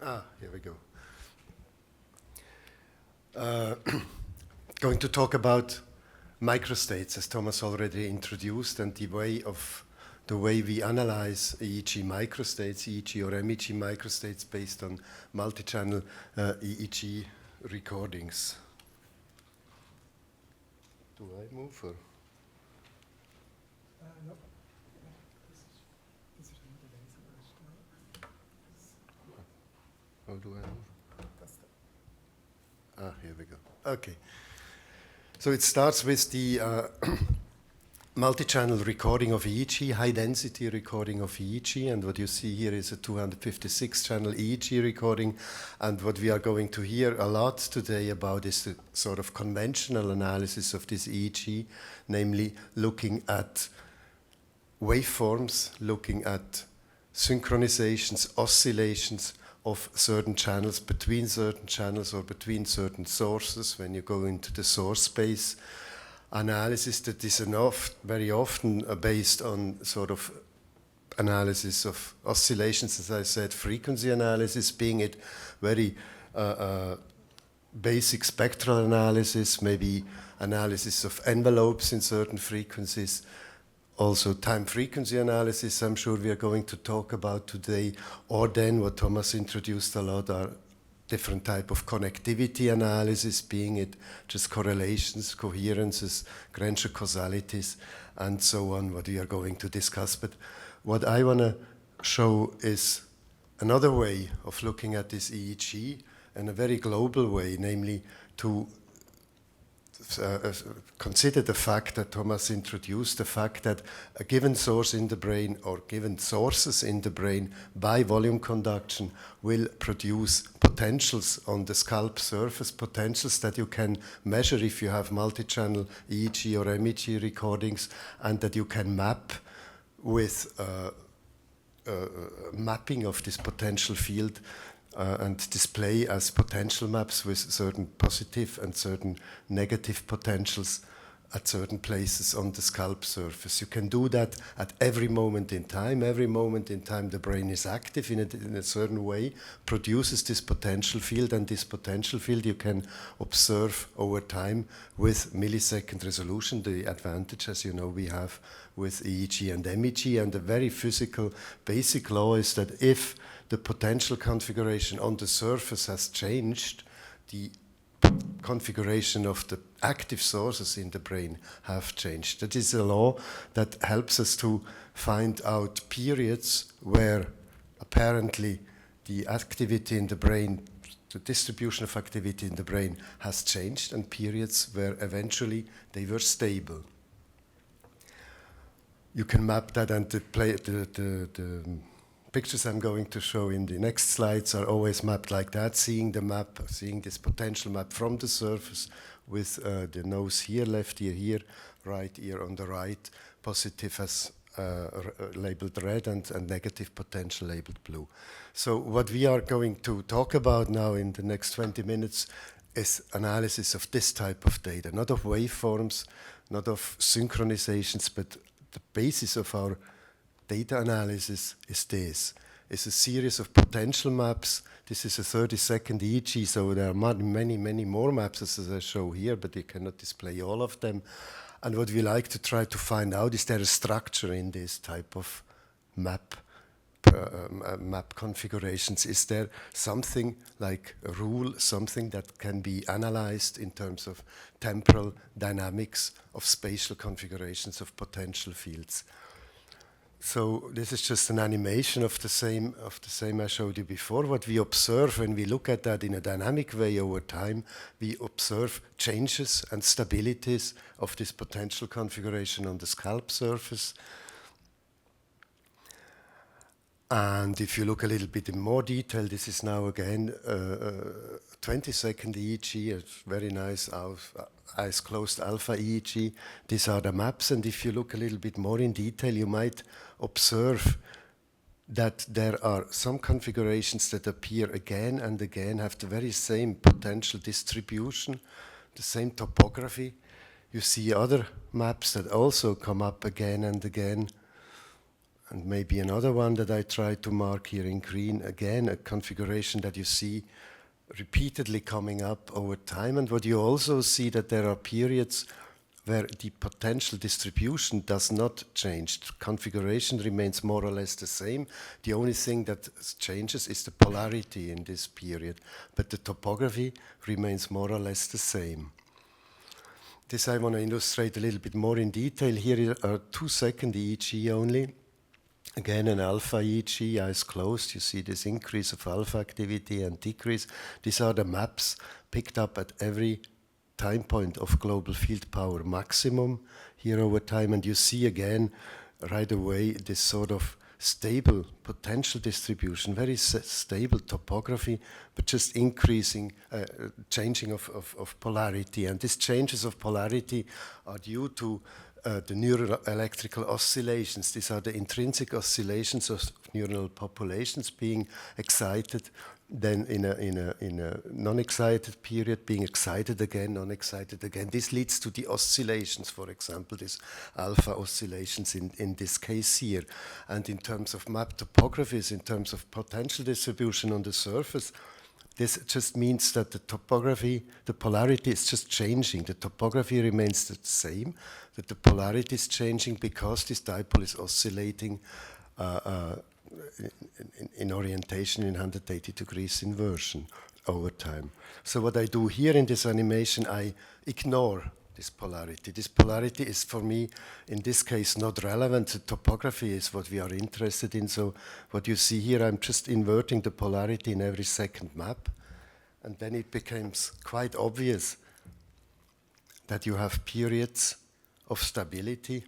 Here we go. Going to talk about microstates, as Thomas already introduced, and the way we analyze EEG microstates, EEG or MEG microstates based on multi-channel EEG recordings. Do I move or? No. How do I move? Here we go. Okay. So it starts with the multi-channel recording of EEG, high-density recording of EEG, and what you see here is a 256-channel EEG recording, and what we are going to hear a lot today about is the sort of conventional analysis of this EEG, namely looking at waveforms, looking at synchronizations, oscillations of certain channels, between certain channels or between certain sources. When you go into the source space analysis, that is very often based on sort of analysis of oscillations, as I said, frequency analysis, being it very basic spectral analysis, maybe analysis of envelopes in certain frequencies, also time frequency analysis, I'm sure we are going to talk about today, or then what Thomas introduced a lot are different type of connectivity analysis, being it just correlations, coherences, Grenscher causalities, and so on, what we are going to discuss. But what I want to show is another way of looking at this EEG in a very global way, namely to consider the fact that Thomas introduced, the fact that a given source in the brain or given sources in the brain by volume conduction will produce potentials on the scalp surface, potentials that you can measure if you have multi-channel EEG or MEG recordings, and that you can map with mapping of this potential field and display as potential maps with certain positive and certain negative potentials at certain places on the scalp surface. You can do that at every moment in time. Every moment in time the brain is active in a certain way, produces this potential field, and this potential field you can observe over time with millisecond resolution, the advantage, as you know, we have with EEG and MEG. And the very physical basic law is that if the potential configuration on the surface has changed, the configuration of the active sources in the brain have changed. That is a law that helps us to find out periods where apparently the activity in the brain, the distribution of activity in the brain has changed, and periods where eventually they were stable. You can map that, and the pictures I'm going to show in the next slides are always mapped like that, seeing the map, seeing this potential map from the surface with the nose here, left ear here, right ear on the right, positive as labeled red and negative potential labeled blue. So what we are going to talk about now in the next 20 minutes is analysis of this type of data, not of waveforms, not of synchronizations, but the basis of our data analysis is this. It's a series of potential maps. This is a 30-second EEG, so there are many, many more maps as I show here, but you cannot display all of them. And what we like to try to find out, is there a structure in this type of map configurations? Is there something like a rule, something that can be analyzed in terms of temporal dynamics of spatial configurations of potential fields? So this is just an animation of the same I showed you before. What we observe when we look at that in a dynamic way over time, we observe changes and stabilities of this potential configuration on the scalp surface. And if you look a little bit in more detail, this is now again 20-second EEG, a very nice eyes closed alpha EEG. These are the maps, and if you look a little bit more in detail, you might observe that there are some configurations that appear again and again, have the very same potential distribution, the same topography. You see other maps that also come up again and again. And maybe another one that I try to mark here in green, again, a configuration that you see repeatedly coming up over time. And what you also see that there are periods where the potential distribution does not change. The configuration remains more or less the same. The only thing that changes is the polarity in this period, but the topography remains more or less the same. This I want to illustrate a little bit more in detail. Here are 2-second EEG only. Again, an alpha EEG, eyes closed. You see this increase of alpha activity and decrease. These are the maps picked up at every time point of global field power maximum here over time. And you see again right away this sort of stable potential distribution, very stable topography, but just increasing, changing of polarity. And these changes of polarity are due to the neural electrical oscillations. These are the intrinsic oscillations of neural populations being excited, then in a non-excited period, being excited again, non-excited again. This leads to the oscillations, for example, these alpha oscillations in this case here. And in terms of map topographies, in terms of potential distribution on the surface, this just means that the topography, the polarity is just changing. The topography remains the same, but the polarity is changing because this dipole is oscillating in orientation in 180 degrees inversion over time. So what I do here in this animation, I ignore this polarity. This polarity is for me, in this case, not relevant. The topography is what we are interested in. So what you see here, I'm just inverting the polarity in every second map. And then it becomes quite obvious that you have periods of stability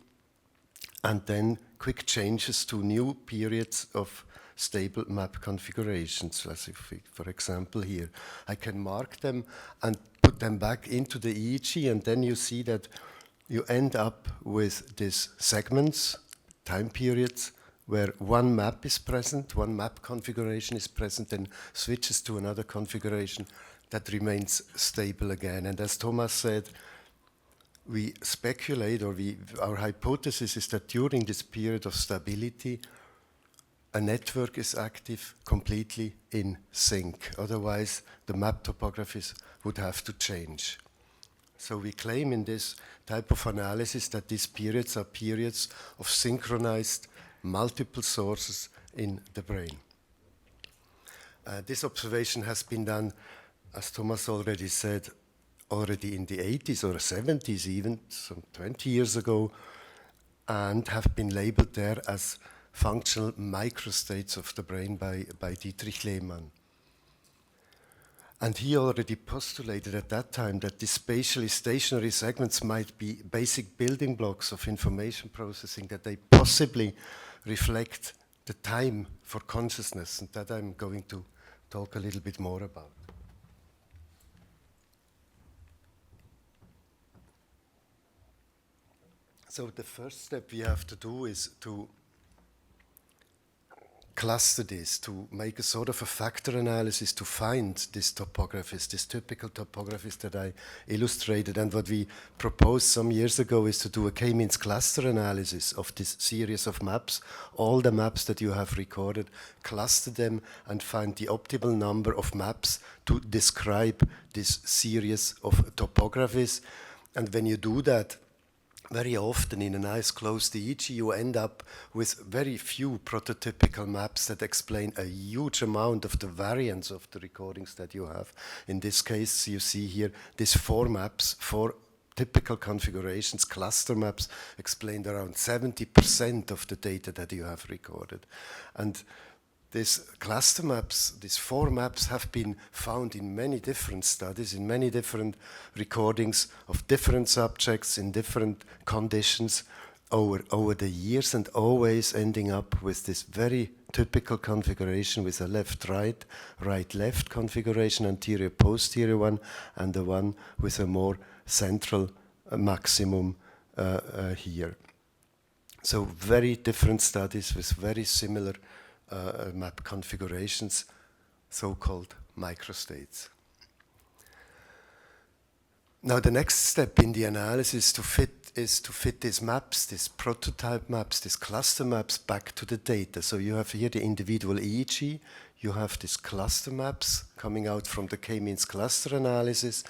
and then quick changes to new periods of stable map configurations. As if we, for example, here, I can mark them and put them back into the EEG, and then you see that you end up with these segments, time periods, where one map is present, one map configuration is present, and switches to another configuration that remains stable again. And as Thomas said, we speculate, or our hypothesis is that during this period of stability, a network is active completely in sync. Otherwise, the map topographies would have to change. So we claim in this type of analysis that these periods are periods of synchronized multiple sources in the brain. This observation has been done, as Thomas already said, already in the 80s or 70s even, some 20 years ago, and have been labeled there as functional microstates of the brain by Dietrich Lehmann. And he already postulated at that time that these spatially stationary segments might be basic building blocks of information processing, that they possibly reflect the time for consciousness, and that I'm going to talk a little bit more about. So the first step we have to do is to cluster this, to make a sort of a factor analysis to find these topographies, these typical topographies that I illustrated. And what we proposed some years ago is to do a k-means cluster analysis of this series of maps, all the maps that you have recorded, cluster them and find the optimal number of maps to describe this series of topographies. And when you do that, very often in an eyes closed EEG, you end up with very few prototypical maps that explain a huge amount of the variance of the recordings that you have. In this case, you see here these 4 maps, 4 typical configurations, cluster maps, explained around 70% of the data that you have recorded. And these cluster maps, these 4 maps, have been found in many different studies, in many different recordings of different subjects in different conditions over the years, and always ending up with this very typical configuration with a left-right, right-left configuration, anterior-posterior one, and the one with a more central maximum here. So very different studies with very similar map configurations, so-called microstates. Now the next step in the analysis is to fit these maps, these prototype maps, these cluster maps back to the data. So you have here the individual EEG, you have these cluster maps coming out from the k-means cluster analysis,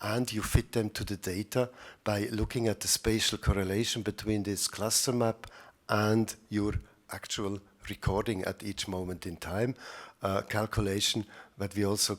and you fit them to the data by looking at the spatial correlation between this cluster map and your actual recording at each moment in time, calculation that we also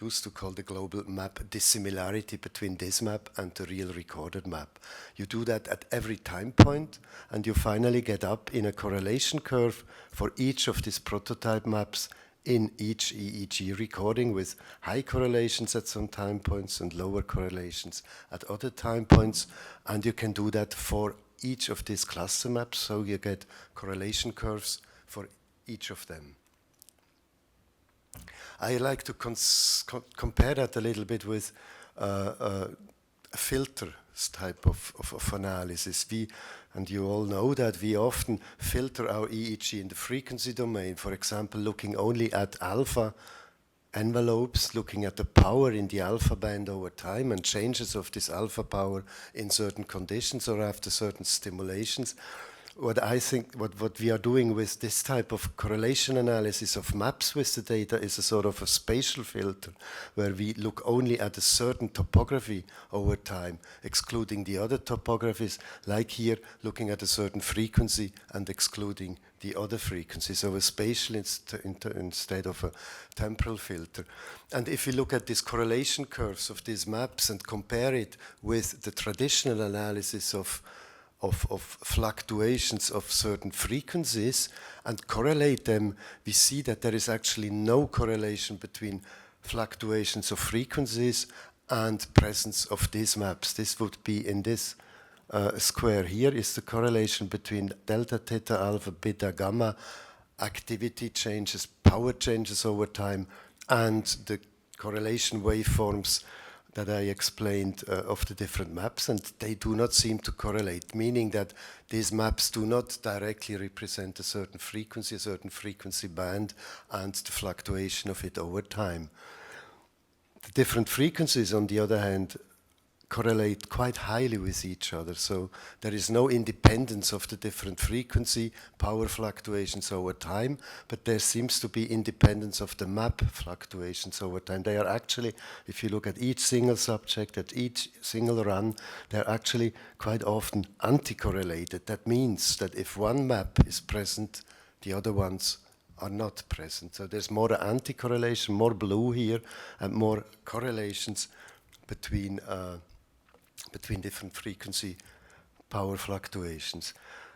used to call the global map dissimilarity between this map and the real recorded map. You do that at every time point, and you finally get up in a correlation curve for each of these prototype maps in each EEG recording, with high correlations at some time points and lower correlations at other time points. And you can do that for each of these cluster maps, so you get correlation curves for each of them. I like to compare that a little bit with a filter type of analysis. And you all know that we often filter our EEG in the frequency domain, for example, looking only at alpha envelopes, looking at the power in the alpha band over time and changes of this alpha power in certain conditions or after certain stimulations. What I think, what we are doing with this type of correlation analysis of maps with the data is a sort of a spatial filter, where we look only at a certain topography over time, excluding the other topographies, like here, looking at a certain frequency and excluding the other frequency. So a spatial instead of a temporal filter. And if you look at these correlation curves of these maps and compare it with the traditional analysis of fluctuations of certain frequencies and correlate them, we see that there is actually no correlation between fluctuations of frequencies and presence of these maps. This would be in this square here is the correlation between delta, theta, alpha, beta, gamma, activity changes, power changes over time, and the correlation waveforms that I explained of the different maps, and they do not seem to correlate, meaning that these maps do not directly represent a certain frequency band, and the fluctuation of it over time. The different frequencies, on the other hand, correlate quite highly with each other, so there is no independence of the different frequency power fluctuations over time, but there seems to be independence of the map fluctuations over time. They are actually, if you look at each single subject, at each single run, they're actually quite often anti-correlated. That means that if one map is present, the other ones are not present. So there's more anti-correlation, more blue here, and more correlations between different frequency power fluctuations.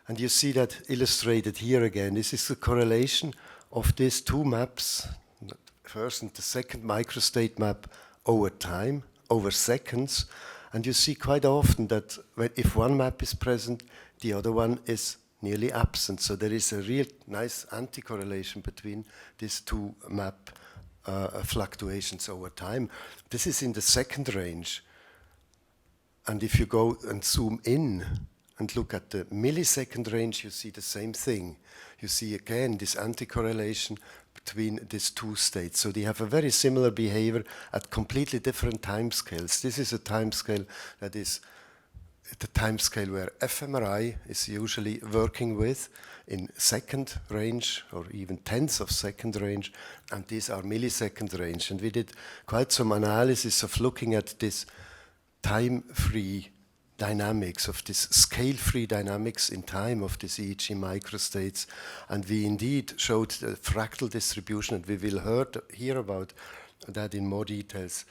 And you see that illustrated here again. This is the correlation of these two maps, the first and the second microstate map over time, over seconds. And you see quite often that if one map is present, the other one is nearly absent. So there is a real nice anti-correlation between these two map fluctuations over time. This is in the second range. And if you go and zoom in and look at the millisecond range, you see the same thing. You see again this anti-correlation between these two states. So they have a very similar behavior at completely different timescales. This is a timescale that is the timescale where fMRI is usually working with in second range or even tenths of second range, and these are millisecond range. And we did quite some analysis of looking at this time-free dynamics, of this scale-free dynamics in time of this EEG microstates, and we indeed showed the fractal distribution, and we will hear about that in more details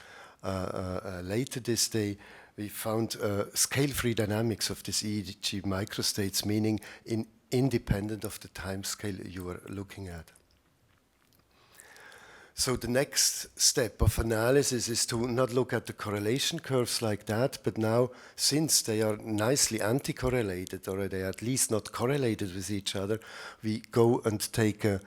later this day. We found scale-free dynamics of this EEG microstates, meaning independent of the time scale you are looking at. So the next step of analysis is to not look at the correlation curves like that, but now, since they are nicely anti-correlated, or they are at least not correlated with each other, we go and take a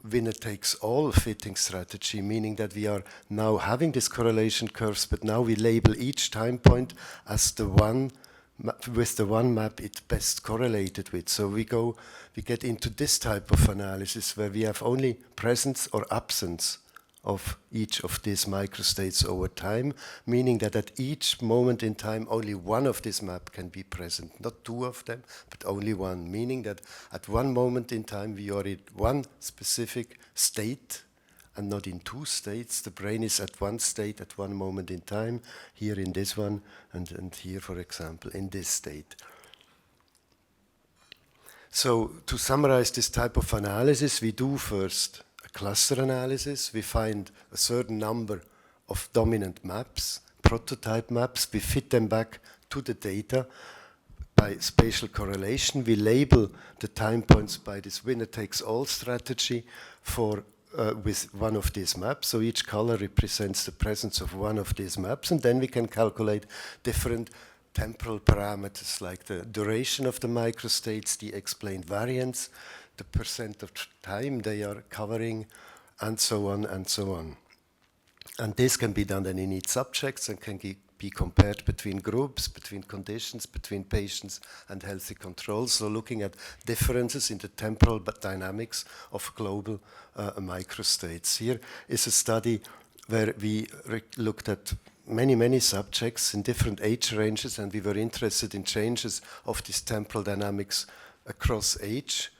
winner-takes-all fitting strategy, meaning that we are now having these correlation curves, but now we label each time point as the one with the one map it best correlated with. So we get into this type of analysis where we have only presence or absence of each of these microstates over time, meaning that at each moment in time only one of this map can be present, not two of them, but only one, meaning that at one moment in time we are in one specific state and not in two states. The brain is at one state at one moment in time, here in this one, and here, for example, in this state. So to summarize this type of analysis, we do first a cluster analysis. We find a certain number of dominant maps, prototype maps. We fit them back to the data by spatial correlation. We label the time points by this winner-takes-all strategy for with one of these maps. So each color represents the presence of one of these maps, and then we can calculate different temporal parameters like the duration of the microstates, the explained variance, the percent of time they are covering, and so on and so on. And this can be done then in each subjects and can be compared between groups, between conditions, between patients and healthy controls. So looking at differences in the temporal dynamics of global microstates. Here is a study where we looked at many subjects in different age ranges, and we were interested in changes of these temporal dynamics across age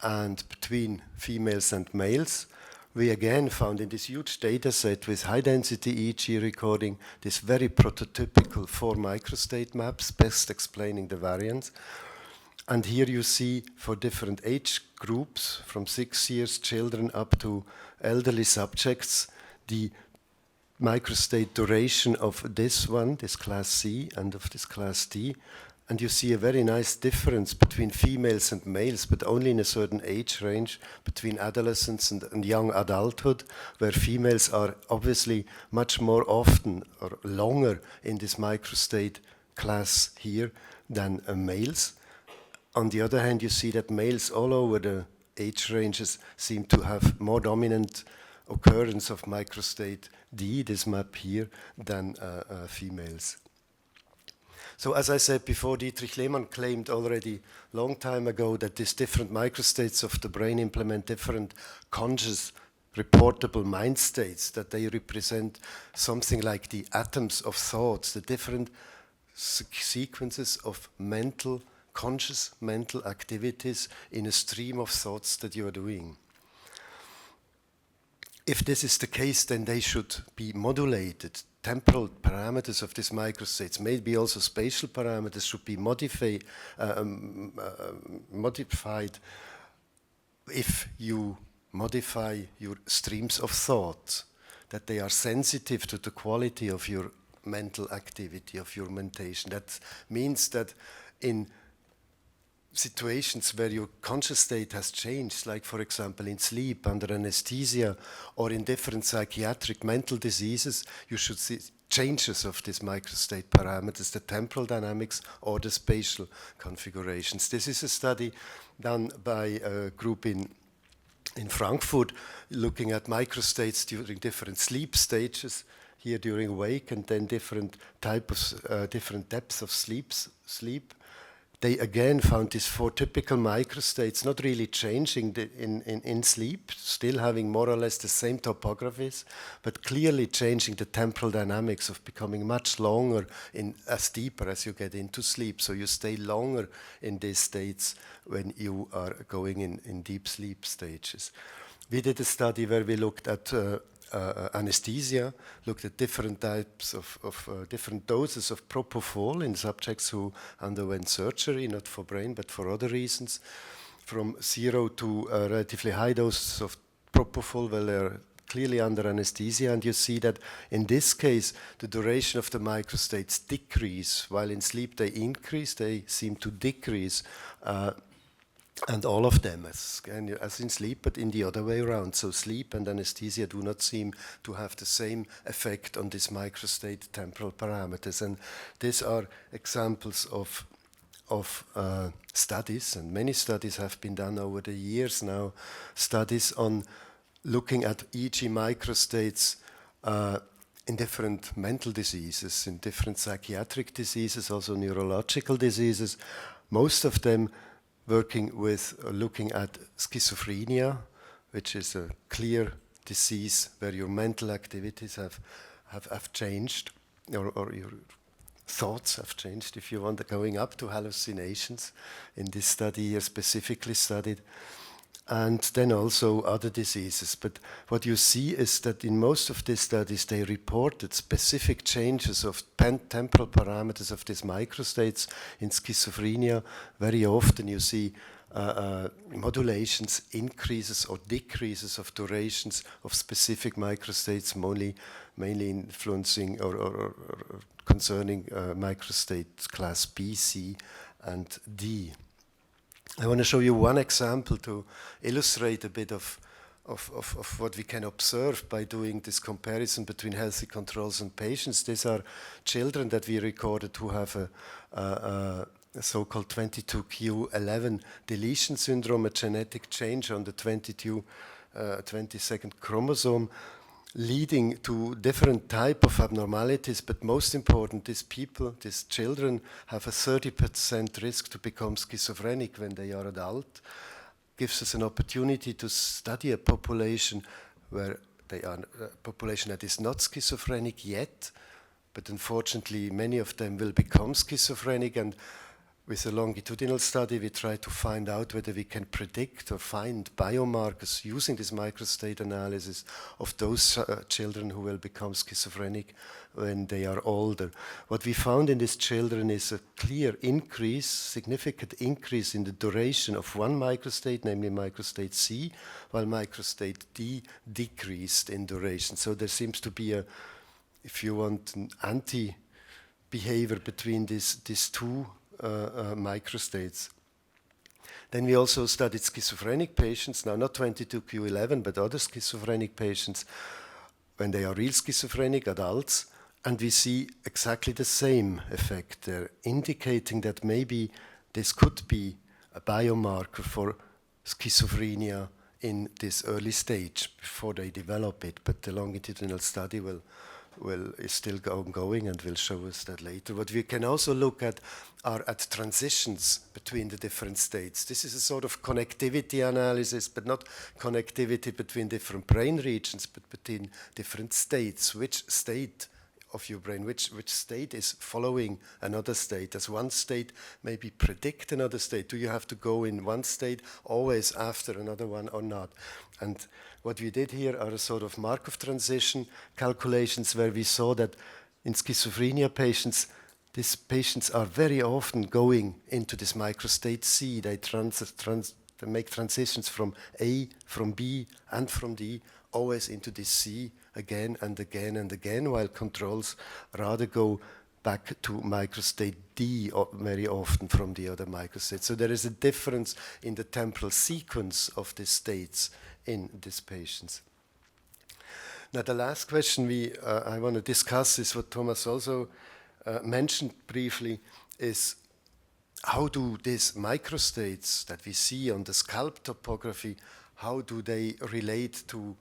and between females and males. We again found in this huge data set with high-density EEG recording this very prototypical 4 microstate maps, best explaining the variance. And here you see for different age groups, from 6 years children up to elderly subjects, the microstate duration of this one, this class C, and of this class D. And you see a very nice difference between females and males, but only in a certain age range, between adolescence and young adulthood, where females are obviously much more often or longer in this microstate class here than males. On the other hand, you see that males all over the age ranges seem to have more dominant occurrence of microstate D, this map here, than females. So as I said before, Dietrich Lehmann claimed already long time ago that these different microstates of the brain implement different conscious reportable mind states, that they represent something like the atoms of thoughts, the different sequences of conscious mental activities in a stream of thoughts that you are doing. If this is the case, then they should be modulated. Temporal parameters of these microstates, maybe also spatial parameters, should be modified if you modify your streams of thought, that they are sensitive to the quality of your mental activity, of your mentation. That means that in situations where your conscious state has changed, like for example in sleep, under anesthesia, or in different psychiatric mental diseases, you should see changes of these microstate parameters, the temporal dynamics or the spatial configurations. This is a study done by a group in Frankfurt, looking at microstates during different sleep stages, here during wake, and then different depths of sleep. They again found these 4 typical microstates not really changing in sleep, still having more or less the same topographies, but clearly changing the temporal dynamics of becoming much longer as deeper as you get into sleep. So you stay longer in these states when you are going in deep sleep stages. We did a study where we looked at anesthesia, looked at different types of different doses of propofol in subjects who underwent surgery, not for brain but for other reasons, from 0 to relatively high doses of propofol while they're clearly under anesthesia. And you see that in this case the duration of the microstates decrease, while in sleep they increase, they seem to decrease. And all of them, as in sleep, but in the other way around. So sleep and anesthesia do not seem to have the same effect on these microstate temporal parameters. And these are examples of studies, and many studies have been done over the years now, studies on looking at EEG microstates in different mental diseases, in different psychiatric diseases, also neurological diseases. Most of them working with looking at schizophrenia, which is a clear disease where your mental activities have changed, or your thoughts have changed, if you want, going up to hallucinations. In this study here specifically studied. And then also other diseases. But what you see is that in most of these studies, they reported specific changes of temporal parameters of these microstates. In schizophrenia, very often you see modulations, increases or decreases of durations of specific microstates, mainly influencing or concerning microstates class B, C, and D. I want to show you one example to illustrate a bit of what we can observe by doing this comparison between healthy controls and patients. These are children that we recorded who have a so-called 22q11 deletion syndrome, a genetic change on the 22nd chromosome, leading to different type of abnormalities, but most important, these children have a 30% risk to become schizophrenic when they are adult. Gives us an opportunity to study a population where they are a population that is not schizophrenic yet, but unfortunately many of them will become schizophrenic, and with a longitudinal study, we try to find out whether we can predict or find biomarkers using this microstate analysis of those children who will become schizophrenic when they are older. What we found in these children is a clear increase, significant increase in the duration of one microstate, namely microstate C, while microstate D decreased in duration. So there seems to be if you want, an anti-behavior between these two microstates. Then we also studied schizophrenic patients, now not 22q11, but other schizophrenic patients when they are real schizophrenic adults, and we see exactly the same effect there, indicating that maybe this could be a biomarker for schizophrenia in this early stage before they develop it, but the longitudinal study is still ongoing and will show us that later. What we can also look at are transitions between the different states. This is a sort of connectivity analysis, but not connectivity between different brain regions, but between different states. Which state of your brain, which state is following another state? Does one state maybe predict another state? Do you have to go in one state always after another one or not? And what we did here are a sort of Markov transition calculations where we saw that in schizophrenia patients, these patients are very often going into this microstate C. They make transitions from A, from B, and from D, always into this C again and again and again, while controls rather go back to microstate D very often from the other microstates. So there is a difference in the temporal sequence of these states in these patients. Now the last question I want to discuss is what Thomas also mentioned briefly, is how do these microstates that we see on the scalp topography, how do they relate to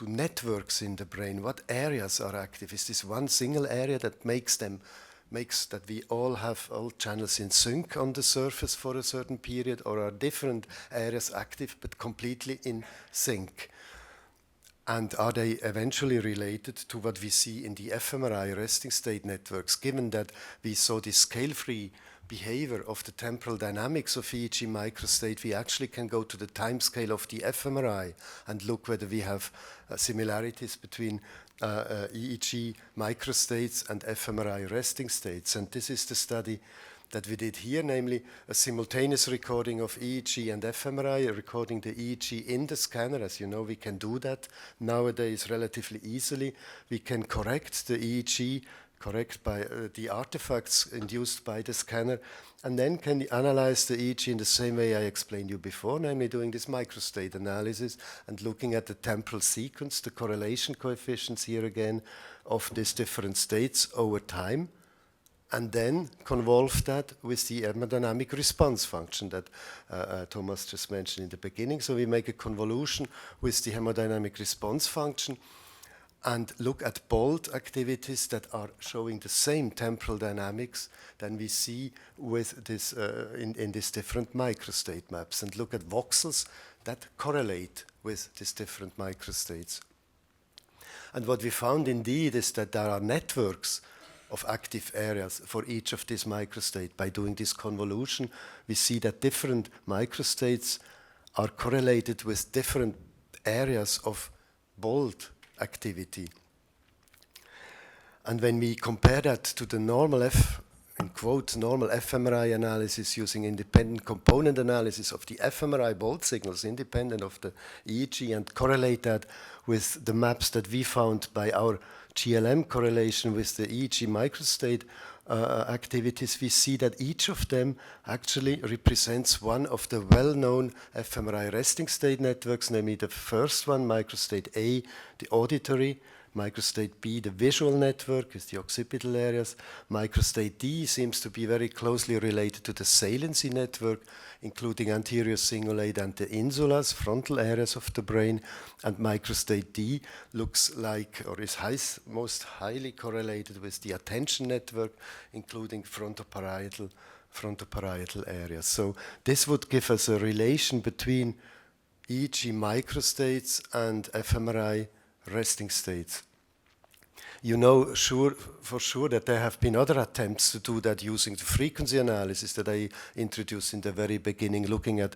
networks in the brain? What areas are active? Is this one single area that makes that we all have all channels in sync on the surface for a certain period, or are different areas active but completely in sync? And are they eventually related to what we see in the fMRI resting state networks, given that we saw this scale-free behavior of the temporal dynamics of EEG microstate? We actually can go to the time scale of the fMRI and look whether we have similarities between EEG microstates and fMRI resting states. And this is the study that we did here, namely a simultaneous recording of EEG and fMRI, recording the EEG in the scanner. As you know, we can do that nowadays relatively easily. We can correct the EEG, correct by the artifacts induced by the scanner, and then can analyze the EEG in the same way I explained you before, namely doing this microstate analysis and looking at the temporal sequence, the correlation coefficients here again of these different states over time, and then convolve that with the hemodynamic response function that Thomas just mentioned in the beginning. So we make a convolution with the hemodynamic response function and look at bold activities that are showing the same temporal dynamics than we see with this in these different microstate maps, and look at voxels that correlate with these different microstates. And what we found indeed is that there are networks of active areas for each of these microstates. By doing this convolution, we see that different microstates are correlated with different areas of bold activity. And when we compare that to the normal normal fMRI analysis using independent component analysis of the fMRI bold signals independent of the EEG and correlate that with the maps that we found by our GLM correlation with the EEG microstate activities, we see that each of them actually represents one of the well-known fMRI resting state networks, namely the first one, microstate A, the auditory, microstate B, the visual network with the occipital areas. Microstate D seems to be very closely related to the saliency network, including anterior cingulate and the insulas, frontal areas of the brain. And microstate D looks like, or is most highly correlated with the attention network, including frontoparietal areas. So this would give us a relation between EEG microstates and fMRI resting states. You know for sure that there have been other attempts to do that using the frequency analysis that I introduced in the very beginning, looking at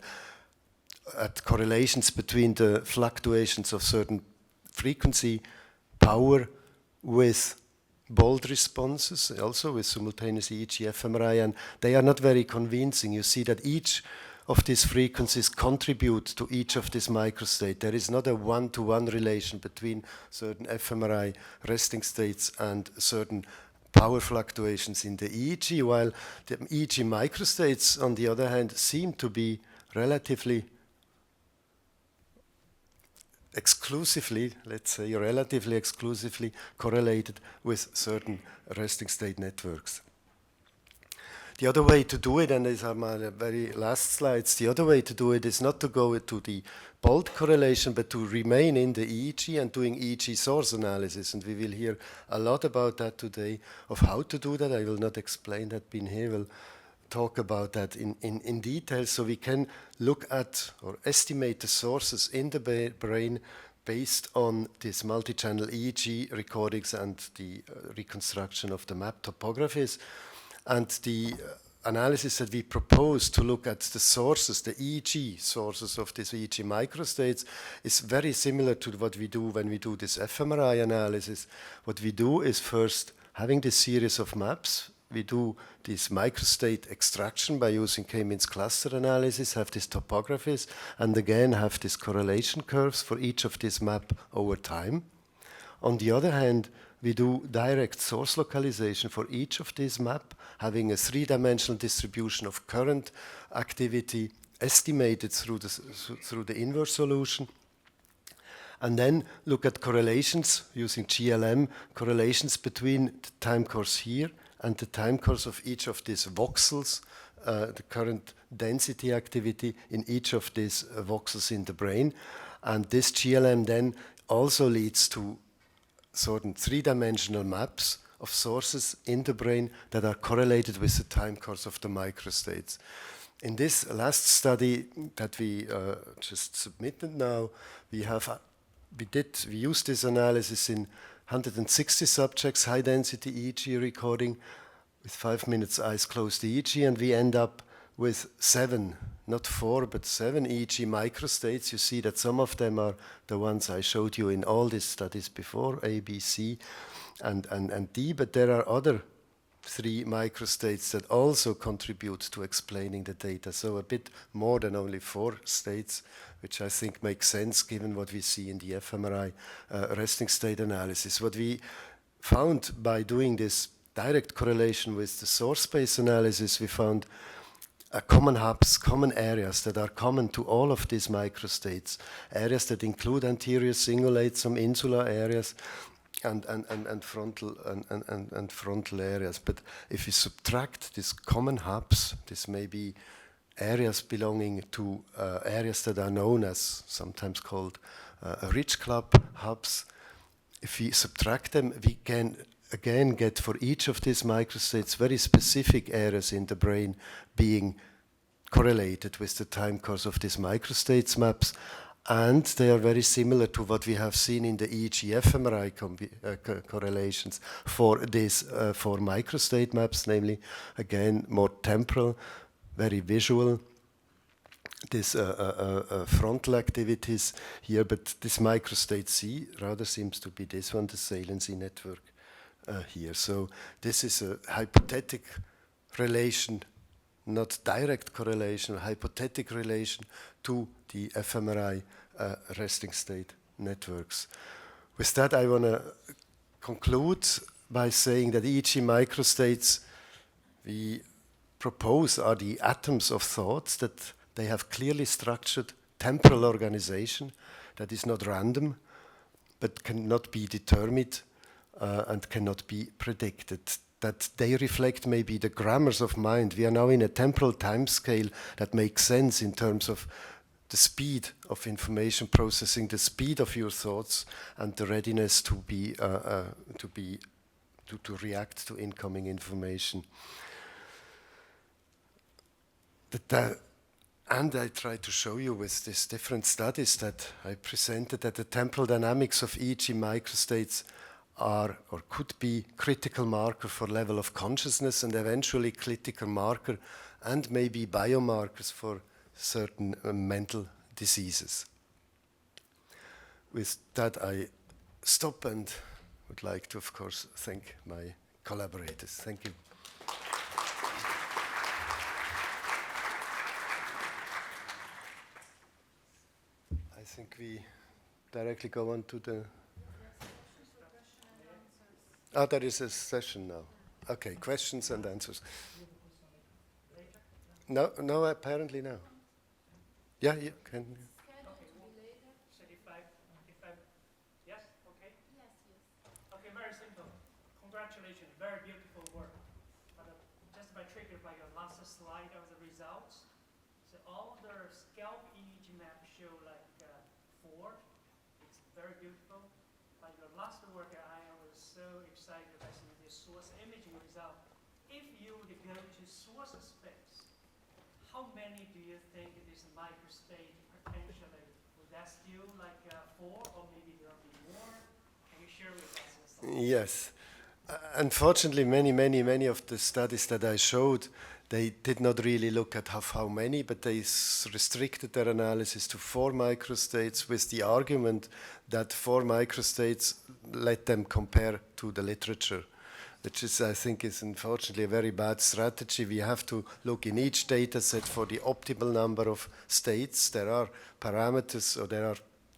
correlations between the fluctuations of certain frequency power with bold responses, also with simultaneous EEG fMRI, and they are not very convincing. You see that each of these frequencies contribute to each of these microstates. There is not a one-to-one relation between certain fMRI resting states and certain power fluctuations in the EEG, while the EEG microstates, on the other hand, seem to be relatively exclusively correlated with certain resting state networks. The other way to do it, and these are my very last slides, the other way to do it is not to go to the bold correlation, but to remain in the EEG and doing EEG source analysis. And we will hear a lot about that today, of how to do that. I will not explain that. Bin He will talk about that in detail. So we can look at or estimate the sources in the brain based on these multi-channel EEG recordings and the reconstruction of the map topographies. And the analysis that we propose to look at the sources, the EEG sources of these EEG microstates, is very similar to what we do when we do this fMRI analysis. What we do is first, having this series of maps, we do this microstate extraction by using K-means cluster analysis, have these topographies, and again have these correlation curves for each of these maps over time. On the other hand, we do direct source localization for each of these maps, having a three-dimensional distribution of current activity estimated through the inverse solution. And then look at correlations using GLM, correlations between the time course here and the time course of each of these voxels, the current density activity in each of these voxels in the brain. And this GLM then also leads to certain three-dimensional maps of sources in the brain that are correlated with the time course of the microstates. In this last study that we just submitted now, we used this analysis in 160 subjects, high-density EEG recording with 5 minutes eyes closed EEG, and we end up with 7, not 4, but 7 EEG microstates. You see that some of them are the ones I showed you in all these studies before, A, B, C, and D, but there are other 3 microstates that also contribute to explaining the data. So a bit more than only 4 states, which I think makes sense given what we see in the fMRI resting state analysis. What we found by doing this direct correlation with the source space analysis, we found common hubs, common areas that are common to all of these microstates, areas that include anterior cingulate, some insular areas, and frontal areas. But if you subtract these common hubs, this may be areas belonging to areas that are known as, sometimes called rich club hubs. If we subtract them, we can again get for each of these microstates very specific areas in the brain being correlated with the time course of these microstates maps, and they are very similar to what we have seen in the EEG fMRI correlations for these four microstate maps, namely, again, more temporal, very visual, this frontal activities here, but this microstate C rather seems to be this one, the saliency network here. So this is a hypothetic relation, not direct correlation, a hypothetic relation to the fMRI resting state networks. With that, I want to conclude by saying that EEG microstates we propose are the atoms of thoughts, that they have clearly structured temporal organization that is not random, but cannot be determined and cannot be predicted. That they reflect maybe the grammars of mind. We are now in a temporal time scale that makes sense in terms of the speed of information processing, the speed of your thoughts, and the readiness to react to incoming information. And I try to show you with these different studies that I presented that the temporal dynamics of EEG microstates are or could be critical marker for level of consciousness, and eventually critical marker and maybe biomarkers for certain mental diseases. With that, I stop and would like to, of course, thank my collaborators. Thank you. I think we directly go on to the... Oh, there is a session now. Okay, questions and answers. No, apparently no. Yeah, you can. Yes, okay? Yes. Okay, very simple. Congratulations, very beautiful work. But just by triggered by your last slide of the results, so all the scalp EEG map show like 4. It's very beautiful. But your last work, I was so excited by some of the source imaging result. If you would go to source space, how many do you think this microstate potentially? Would that still like 4, or maybe there will be more? Can you share with us? Yes. Unfortunately, many of the studies that I showed, they did not really look at how many, but they restricted their analysis to 4 microstates with the argument that 4 microstates let them compare to the literature, which is, I think, is unfortunately a very bad strategy. We have to look in each data set for the optimal number of states. There are parameters, or there are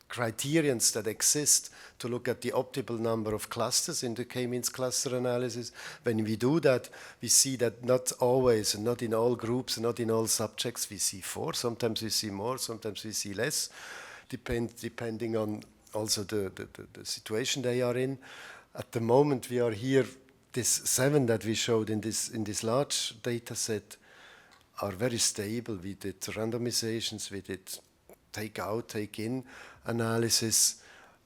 criterions that exist to look at the optimal number of clusters in the K-means cluster analysis. When we do that, we see that not always, and not in all groups, and not in all subjects, we see 4. Sometimes we see more, sometimes we see less, depending on also the situation they are in. At the moment, we are here. This 7 that we showed in this large data set are very stable. We did randomizations, we did take out, take in analysis.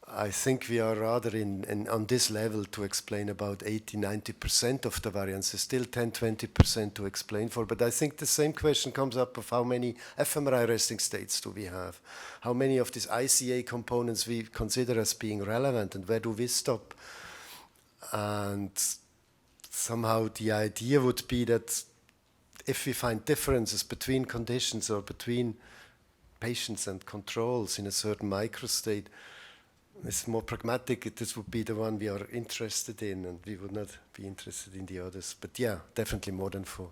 I think we are rather on this level to explain about 80-90% of the variance. There's still 10-20% to explain for, but I think the same question comes up of how many fMRI resting states do we have? How many of these ICA components we consider as being relevant, and where do we stop? And somehow the idea would be that if we find differences between conditions or between patients and controls in a certain microstate, it's more pragmatic. This would be the one we are interested in, and we would not be interested in the others. But yeah, definitely more than 4.